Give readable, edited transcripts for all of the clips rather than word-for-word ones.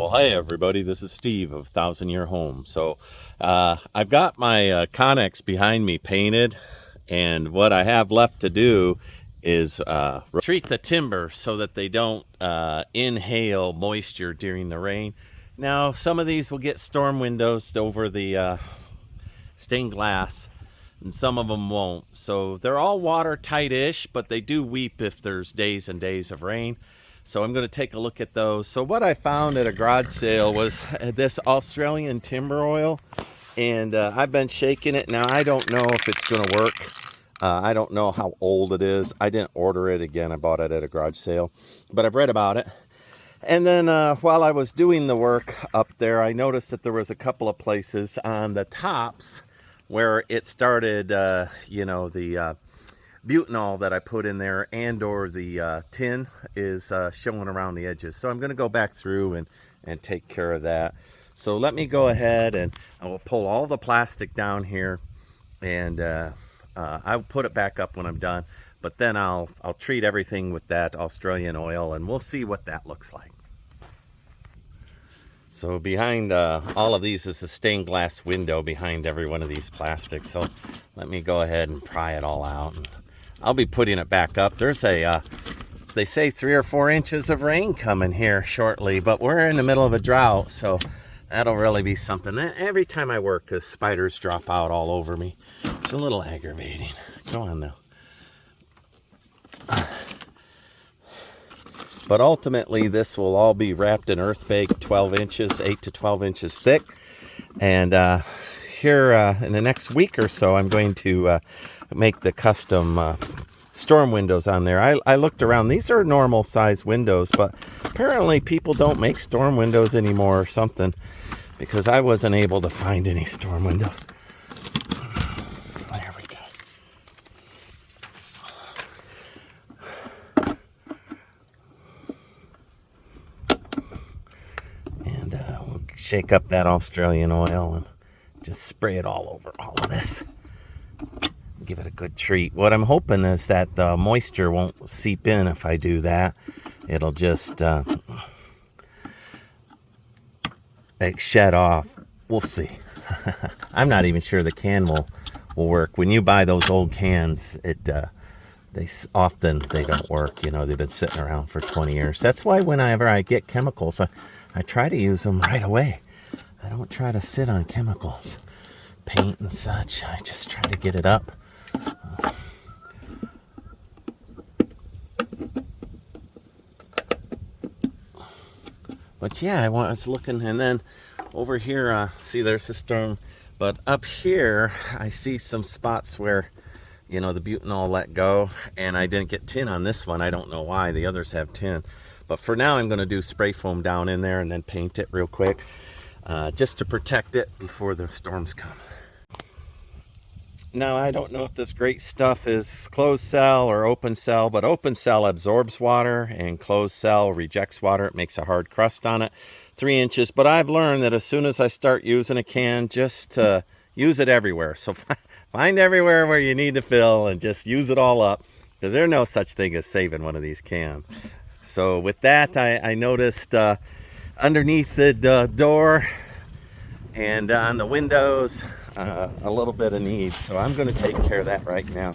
Well, hi everybody, this is Steve of 1,000 Year Home. So I've got my Conex behind me painted, and what I have left to do is treat the timber so that they don't inhale moisture during the rain. Now some of these will get storm windows over the stained glass, and some of them won't. So they're all watertight-ish, but they do weep if there's days and days of rain. So I'm going to take a look at those. So what I found at a garage sale was this Australian timber oil, and I've been shaking it. Now I don't know if it's going to work. I don't know how old it is. I didn't order it. Again, I bought it at a garage sale, but I've read about it. And then while I was doing the work up there, I noticed that there was a couple of places on the tops where it started, you know, the butanol that I put in there and or the tin is showing around the edges. So I'm going to go back through and take care of that. So let me go ahead and I will pull all the plastic down here, and I'll put it back up when I'm done. But then I'll treat everything with that Australian oil, and we'll see what that looks like. So behind all of these is a stained glass window behind every one of these plastics. So let me go ahead and pry it all out. And I'll be putting it back up. There's a, they say 3 or 4 inches of rain coming here shortly, but we're in the middle of a drought, so that'll really be something. Every time I work, the spiders drop out all over me. It's a little aggravating. Go on now. But ultimately, this will all be wrapped in earthbag 12 inches, 8 to 12 inches thick. And here in the next week or so, I'm going to make the custom storm windows on there. I looked around. These are normal size windows, but apparently people don't make storm windows anymore or something, because I wasn't able to find any storm windows. There we go. And we'll shake up that Australian oil and just spray it all over all of this. Give it a good treat. What I'm hoping is that the moisture won't seep in if I do that. It'll just shed off. We'll see. I'm not even sure the can will work. When you buy those old cans, they often don't work. You know, they've been sitting around for 20 years. That's why whenever I get chemicals, I try to use them right away. I don't try to sit on chemicals, paint and such. I just try to get it up. But yeah, I was looking, and then over here, see, there's a storm. But up here, I see some spots where, you know, the butanol let go, and I didn't get tin on this one. I don't know why. The others have tin. But for now, I'm going to do spray foam down in there and then paint it real quick, just to protect it before the storms come. Now, I don't know if this great stuff is closed cell or open cell, but open cell absorbs water and closed cell rejects water. It makes a hard crust on it, 3 inches. But I've learned that as soon as I start using a can, just use it everywhere. So find everywhere where you need to fill and just use it all up, because there's no such thing as saving one of these cans. So with that, I noticed underneath the door and on the windows, a little bit of need. So I'm going to take care of that right now.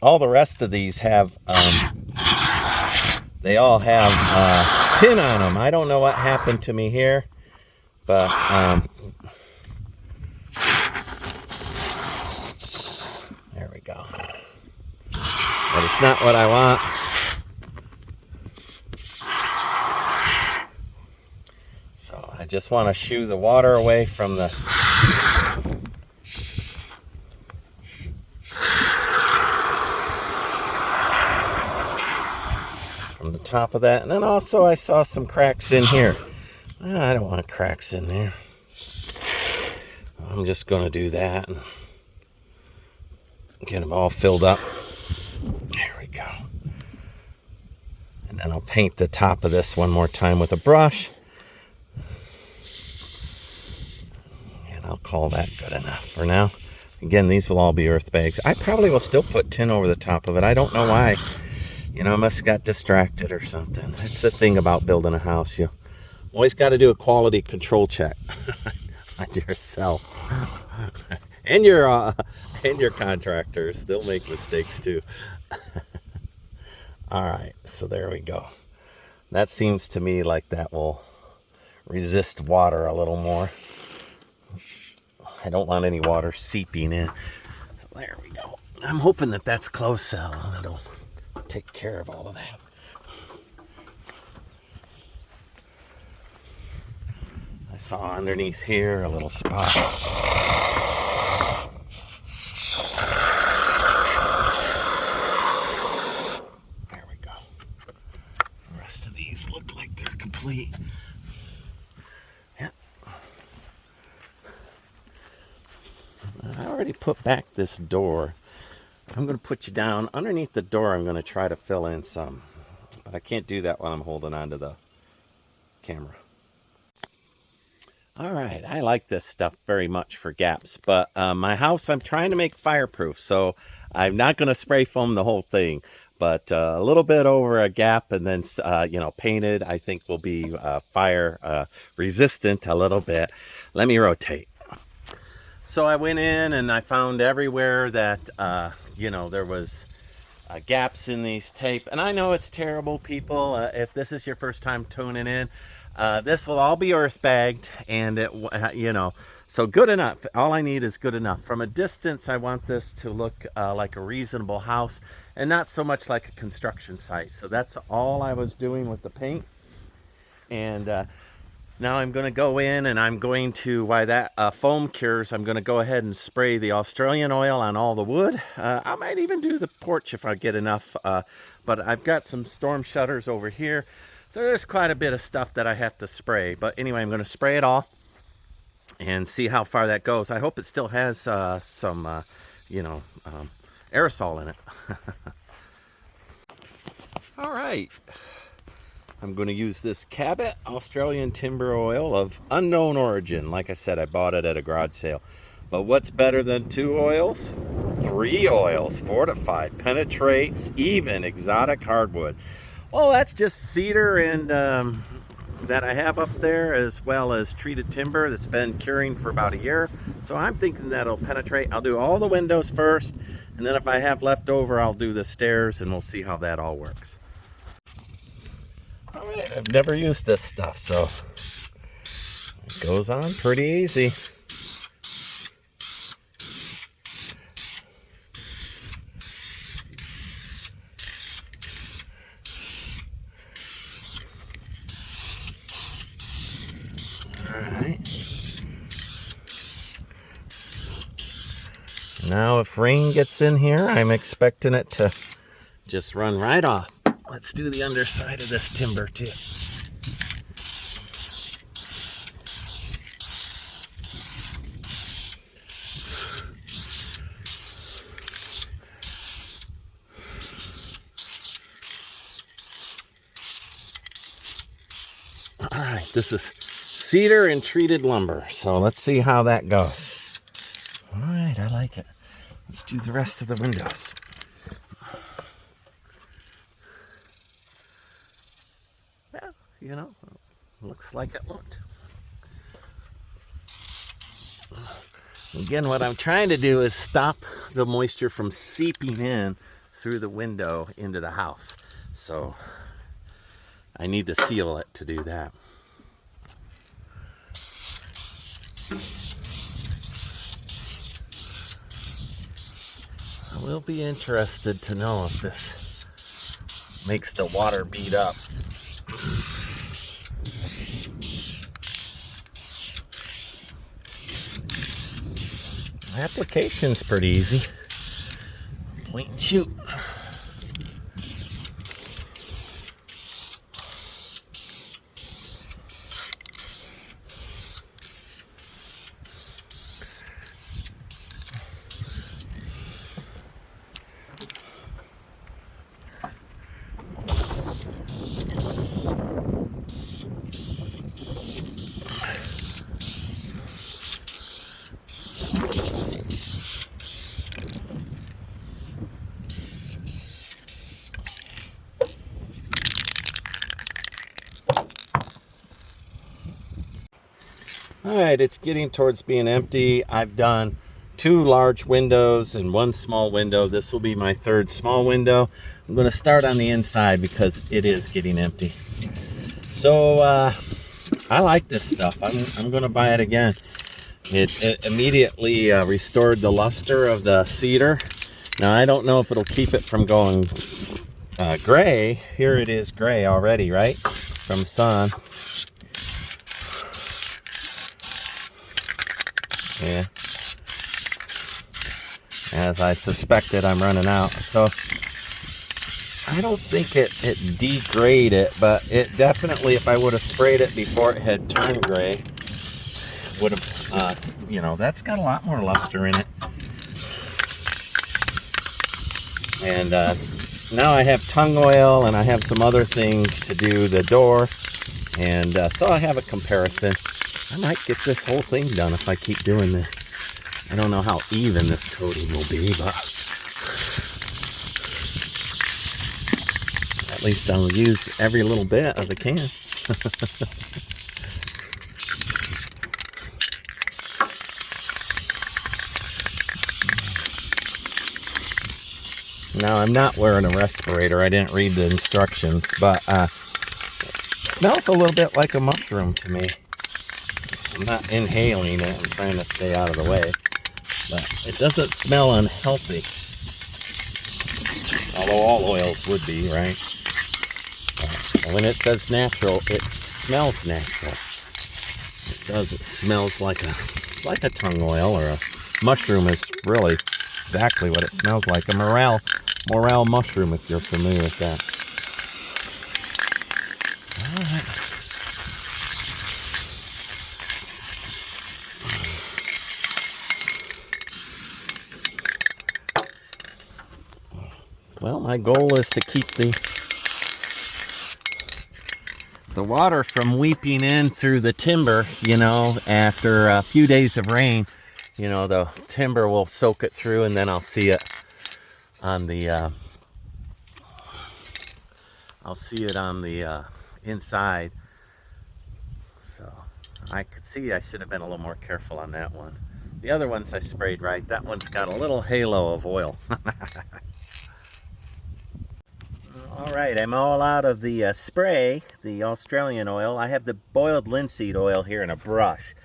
All the rest of these have, they all have tin on them. I don't know what happened to me here, but there we go. But it's not what I want. So I just want to shoo the water away from the top of that. And then also I saw some cracks in here. I don't want cracks in there. I'm just going to do that and get them all filled up. There we go. And then I'll paint the top of this one more time with a brush. And I'll call that good enough for now. Again, these will all be earth bags. I probably will still put tin over the top of it. I don't know why You know, I must have got distracted or something. That's the thing about building a house. You always got to do a quality control check on yourself. and your contractors. They'll make mistakes too. All right, so there we go. That seems to me like that will resist water a little more. I don't want any water seeping in. So there we go. I'm hoping that that's closed cell. It'll take care of all of that. I saw underneath here a little spot. There we go. The rest of these look like they're complete. Yep. I already put back this door. I'm going to put you down. Underneath the door, I'm going to try to fill in some. But I can't do that while I'm holding onto the camera. All right, I like this stuff very much for gaps, but my house I'm trying to make fireproof, so I'm not going to spray foam the whole thing, but a little bit over a gap and then, painted, I think will be fire resistant a little bit. Let me rotate. So I went in and I found everywhere that, there was gaps in these tape, and I know it's terrible, people. If this is your first time tuning in, this will all be earth bagged, and so good enough. All I need is good enough. From a distance, I want this to look like a reasonable house and not so much like a construction site. So that's all I was doing with the paint. And now I'm going to go in and I'm going to, while that foam cures, I'm going to go ahead and spray the Australian oil on all the wood. I might even do the porch if I get enough, but I've got some storm shutters over here. So there's quite a bit of stuff that I have to spray. But anyway, I'm going to spray it all and see how far that goes. I hope it still has some, aerosol in it. All right. I'm going to use this Cabot Australian timber oil of unknown origin. Like I said, I bought it at a garage sale. But what's better than 2 oils? 3 oils. Fortified, penetrates, even exotic hardwood. Well, that's just cedar and that I have up there, as well as treated timber that's been curing for about a year. So I'm thinking that'll penetrate. I'll do all the windows first, and then if I have left over, I'll do the stairs, and we'll see how that all works. All right, I've never used this stuff, so it goes on pretty easy. Now if rain gets in here, I'm expecting it to just run right off. Let's do the underside of this timber too. All right, this is cedar and treated lumber. So let's see how that goes. All right, I like it. Let's do the rest of the windows. Well, looks like it looked. Again, what I'm trying to do is stop the moisture from seeping in through the window into the house. So I need to seal it to do that. I will be interested to know if this makes the water bead up. Application's pretty easy. Point and shoot. All right, it's getting towards being empty. I've done 2 large windows and 1 small window. This will be my 3rd small window. I'm going to start on the inside because it is getting empty. So I like this stuff. I'm going to buy it again. It immediately restored the luster of the cedar. Now I don't know if it'll keep it from going gray. Here it is gray already, right? From sun. Yeah. As I suspected, I'm running out. So I don't think it degraded it, but it definitely, if I would have sprayed it before it had turned gray, would have, you know, that's got a lot more luster in it. And now I have tung oil and I have some other things to do the door. And so I have a comparison. I might get this whole thing done if I keep doing this. I don't know how even this coating will be, but at least I'll use every little bit of the can. Now I'm not wearing a respirator. I didn't read the instructions, but it smells a little bit like a mushroom to me. I'm not inhaling it. I'm trying to stay out of the way. But it doesn't smell unhealthy. Although all oils would be, right? When it says natural, it smells natural. It does. It smells like a tung oil, or a mushroom is really exactly what it smells like. A morel mushroom, if you're familiar with that. All right. Well, my goal is to keep the water from weeping in through the timber. You know, after a few days of rain, you know, the timber will soak it through, and then I'll see it on the inside. So I could see I should have been a little more careful on that one. The other ones I sprayed right. That one's got a little halo of oil. All right, I'm all out of the spray, the Australian oil. I have the boiled linseed oil here in a brush.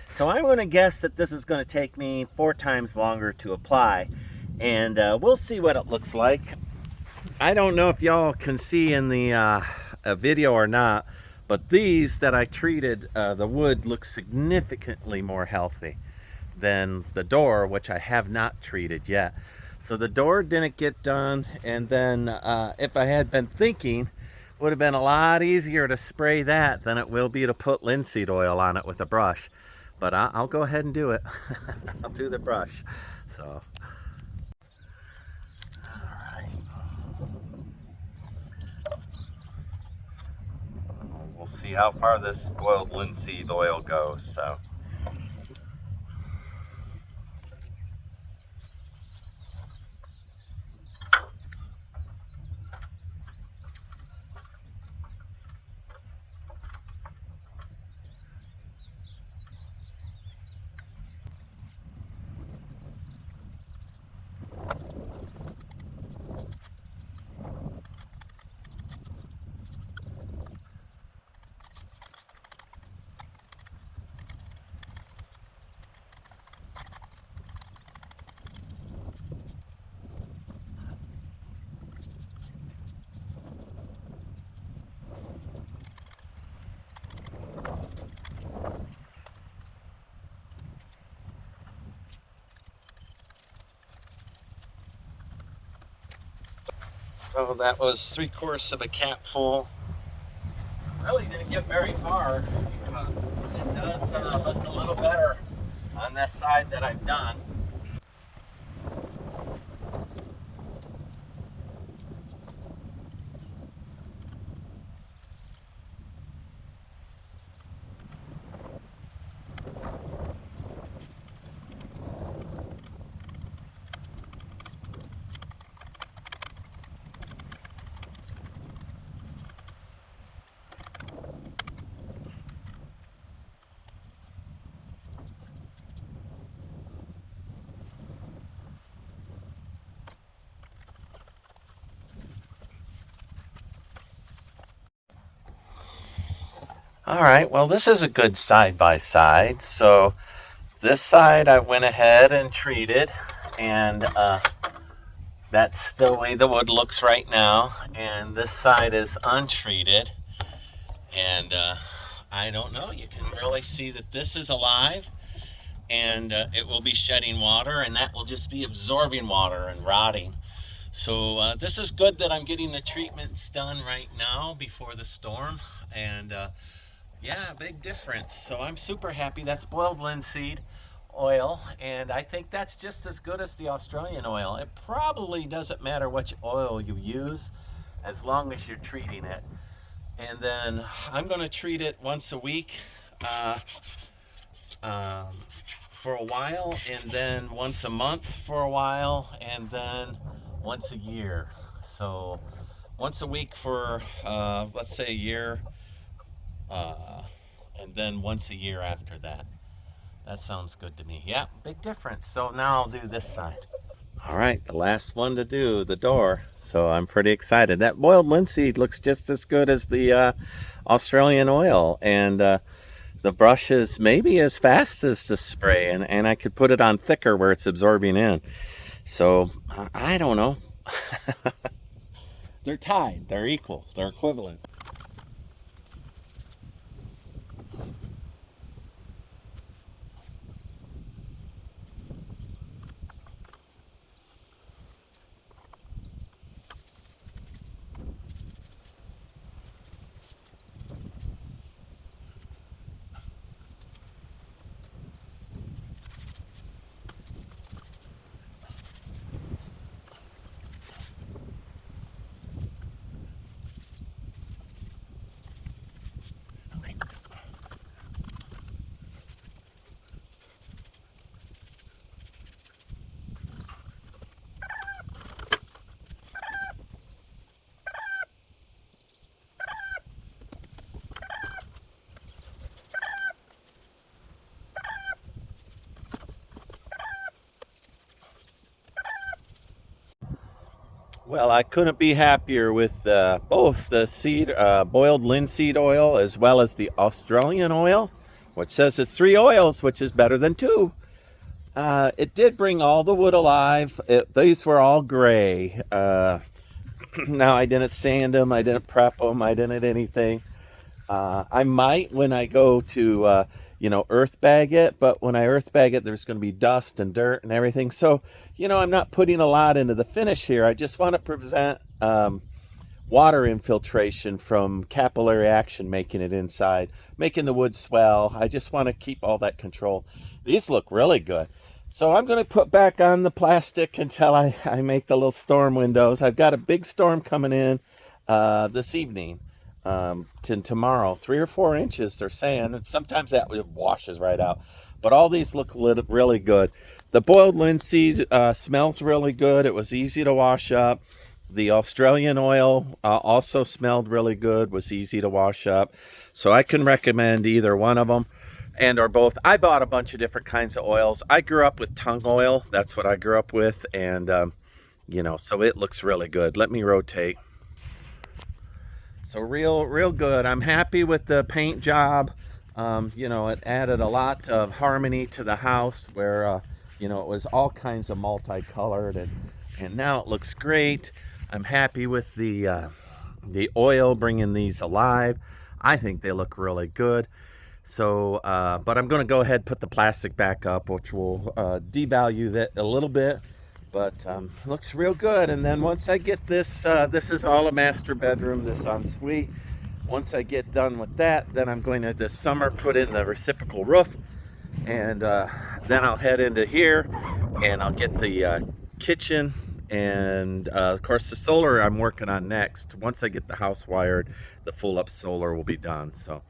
So I'm going to guess that this is going to take me 4 times longer to apply. And we'll see what it looks like. I don't know if y'all can see in the video or not, but these that I treated, the wood looks significantly more healthy than the door, which I have not treated yet. So the door didn't get done, and then if I had been thinking, would have been a lot easier to spray that than it will be to put linseed oil on it with a brush. But I'll go ahead and do it. I'll do the brush. So, all right. We'll see how far this boiled linseed oil goes. So. So that was 3/4 of a cap full. Really didn't get very far. It does look a little better on this side that I've done. All right, well, this is a good side by side. So this side I went ahead and treated, and that's the way the wood looks right now. And this side is untreated, and I don't know, you can really see that this is alive, and it will be shedding water, and that will just be absorbing water and rotting. So this is good that I'm getting the treatments done right now before the storm, and yeah, big difference. So I'm super happy. That's boiled linseed oil, and I think that's just as good as the Australian oil. It probably doesn't matter which oil you use as long as you're treating it. And then I'm going to treat it once a week uh, um, for a while, and then once a month for a while, and then once a year. So once a week for, let's say, a year, uh, and then once a year after that. That sounds good to me. Yeah, big difference. So now I'll do this side. All right, the last one to do, the door. So I'm pretty excited. That boiled linseed looks just as good as the Australian oil, and the brush is maybe as fast as the spray, and I could put it on thicker where it's absorbing in. So I don't know. They're tied. They're equal. They're equivalent. Well, I couldn't be happier with both the boiled linseed oil as well as the Australian oil, which says it's 3 oils, which is better than 2. It did bring all the wood alive. These were all gray. Now, I didn't sand them, I didn't prep them, I didn't anything. I might when I go to, earthbag it, but when I earthbag it, there's going to be dust and dirt and everything. So, I'm not putting a lot into the finish here. I just want to prevent water infiltration from capillary action, making it inside, making the wood swell. I just want to keep all that control. These look really good. So I'm going to put back on the plastic until I make the little storm windows. I've got a big storm coming in this evening. To tomorrow, 3 or 4 inches, they're saying, and sometimes that washes right out, but all these look really good. The boiled linseed smells really good. It was easy to wash up. The Australian oil also smelled really good, was easy to wash up. So I can recommend either one of them and or both. I bought a bunch of different kinds of oils. I grew up with tung oil. That's what I grew up with, and so it looks really good. Let me rotate. So real good. I'm happy with the paint job. It added a lot of harmony to the house where, it was all kinds of multicolored, and now it looks great. I'm happy with the oil bringing these alive. I think they look really good. So, but I'm going to go ahead and put the plastic back up, which will devalue that a little bit. But looks real good. And then once I get this, this is all a master bedroom, this ensuite. Once I get done with that, then I'm going to this summer put in the reciprocal roof, and then I'll head into here and I'll get the kitchen, and of course the solar I'm working on next. Once I get the house wired, the full up solar will be done. So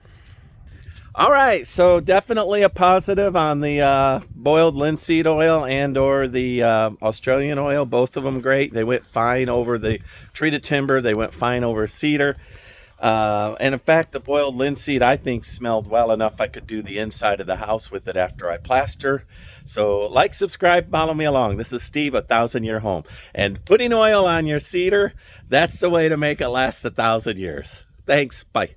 all right, so definitely a positive on the boiled linseed oil and or the Australian oil. Both of them great. They went fine over the treated timber. They went fine over cedar. And in fact, the boiled linseed, I think, smelled well enough I could do the inside of the house with it after I plaster. So like, subscribe, follow me along. This is Steve, 1,000-Year Home. And putting oil on your cedar, that's the way to make it last 1,000 years. Thanks. Bye.